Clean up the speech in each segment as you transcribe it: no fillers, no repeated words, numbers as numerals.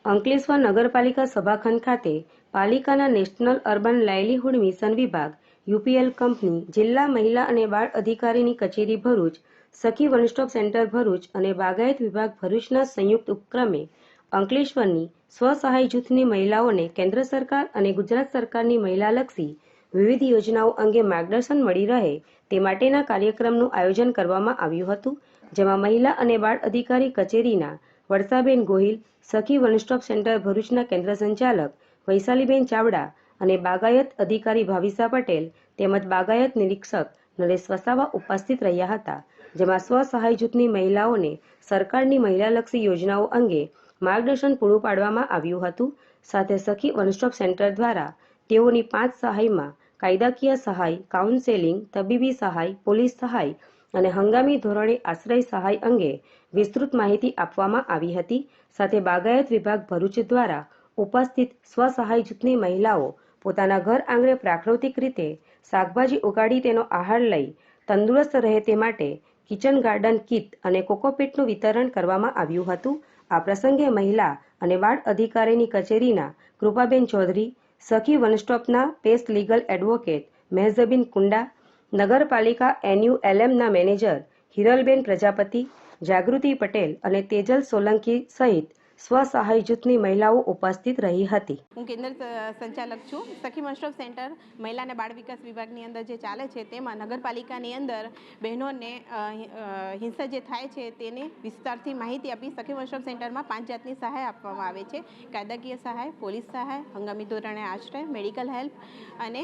અંકલેશ્વર નગરપાલિકા સભાખંડ ખાતે પાલિકાના નેશનલ અર્બન લાઇવલીહુડ મિશન વિભાગ યુપીએલ કંપની, જિલ્લા મહિલા અને બાળ અધિકારીની કચેરી ભરૂચ, સખી વન સ્ટોપ સેન્ટર ભરૂચ અને બાગાયત વિભાગ ભરૂચના સંયુક્ત ઉપક્રમે અંકલેશ્વરની સ્વસહાય જૂથની મહિલાઓને કેન્દ્ર સરકાર અને ગુજરાત સરકારની મહિલાલક્ષી વિવિધ યોજનાઓ અંગે માર્ગદર્શન મળી રહે તે માટેના કાર્યક્રમનું આયોજન કરવામાં આવ્યું હતું, જેમાં મહિલા અને બાળ અધિકારી કચેરીના વર્ષાબેન ગોહિલ, સખી વન સ્ટોપ સેન્ટર ભરૂચના કેન્દ્ર સંચાલક વૈશાલીબેન ચાવડા અને બાગાયત અધિકારી ભાવિસા પટેલ તેમજ બાગાયત નિરીક્ષક નરેશ વસાવા ઉપસ્થિત રહ્યા હતા, જેમાં સ્વસહાય જૂથની મહિલાઓને સરકારની મહિલાલક્ષી યોજનાઓ અંગે માર્ગદર્શન પૂરું પાડવામાં આવ્યું હતું. સાથે સખી વન સ્ટોપ સેન્ટર દ્વારા તેઓની 5 સહાયમાં કાયદાકીય સહાય, કાઉન્સેલિંગ, તબીબી સહાય, પોલીસ સહાય અને હંગામી ધોરણે આશ્રય સહાય અંગે વિસ્તૃત માહિતી આપવામાં આવી હતી. સાથે બાગાયત વિભાગ ભરૂચ દ્વારા ઉપસ્થિત સ્વસહાય જૂથની મહિલાઓ પોતાના ઘર આંગણે પ્રાકૃતિક રીતે શાકભાજી ઉગાડી તેનો આહાર લઈ તંદુરસ્ત રહે તે માટે કિચન ગાર્ડન કીટ અને કોકોપીટનું વિતરણ કરવામાં આવ્યું હતું. આ પ્રસંગે મહિલા અને બાળ અધિકારીની કચેરીના કૃપાબેન ચૌધરી, સખી વન સ્ટોપના પેસ્ટ લીગલ એડવોકેટ મેહઝબીન કુંડા, નગરપાલિકા NULMના મેનેજર હિરલબેન પ્રજાપતિ, જાગૃતિ પટેલ અને તેજલ સોલંકી સહિત સ્વસહાય જૂથની મહિલાઓ ઉપસ્થિત રહી હતી. હું કેન્દ્ર સંચાલક છું. સખી વન સ્ટોપ સેન્ટર મહિલા અને બાળ વિકાસ વિભાગની અંદર જે ચાલે છે તેમાં નગરપાલિકાની અંદર બહેનોને હિંસા જે થાય છે તેની વિસ્તારથી માહિતી આપી સખી વન સ્ટોપ સેન્ટરમાં 5 જાતની સહાય આપવામાં આવે છે. કાયદાકીય સહાય, પોલીસ સહાય, હંગામી ધોરણે આશ્રય, મેડિકલ હેલ્પ અને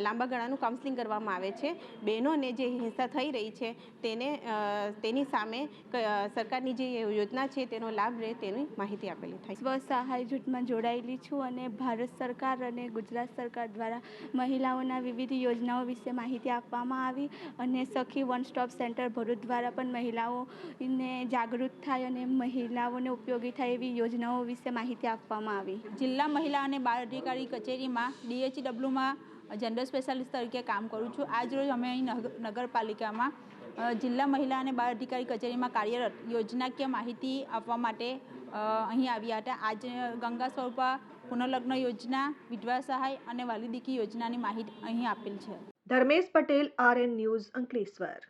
લાંબા ગાળાનું કાઉન્સેલિંગ કરવામાં આવે છે. બહેનોને જે હિંસા થઈ રહી છે તેની સામે સરકારની જે યોજના છે તેનો લાભ રહે તેની માહિતી આપેલી થાય. સ્વસહાય જૂથમાં જોડાયેલી છું અને ભારત સરકાર અને ગુજરાત સરકાર દ્વારા મહિલાઓના વિવિધ યોજનાઓ વિશે માહિતી આપવામાં આવી અને સખી વન સ્ટોપ સેન્ટર ભરૂચ દ્વારા પણ મહિલાઓને જાગૃત થાય અને મહિલાઓને ઉપયોગી થાય એવી યોજનાઓ વિશે માહિતી આપવામાં આવી. જિલ્લા મહિલા અને બાળ અધિકારી કચેરીમાં DHEWમાં જનરલ સ્પેશિયાલિસ્ટ તરીકે કામ કરું છું. આજ રોજ અમે અહીં નગરપાલિકામાં જિલ્લા મહિલા અને બાળ અધિકારી કચેરીમાં કાર્યરત યોજનાકીય માહિતી આપવા માટે અહીં આવ્યા હતા. આજે ગંગા સ્વરૂપા પુનર્લગ્ન યોજના, વિધવા સહાય અને વાલી દીકરી યોજનાની માહિતી અહીં આપેલ છે. Dharmesh Patel, RN news, Ankleshwar.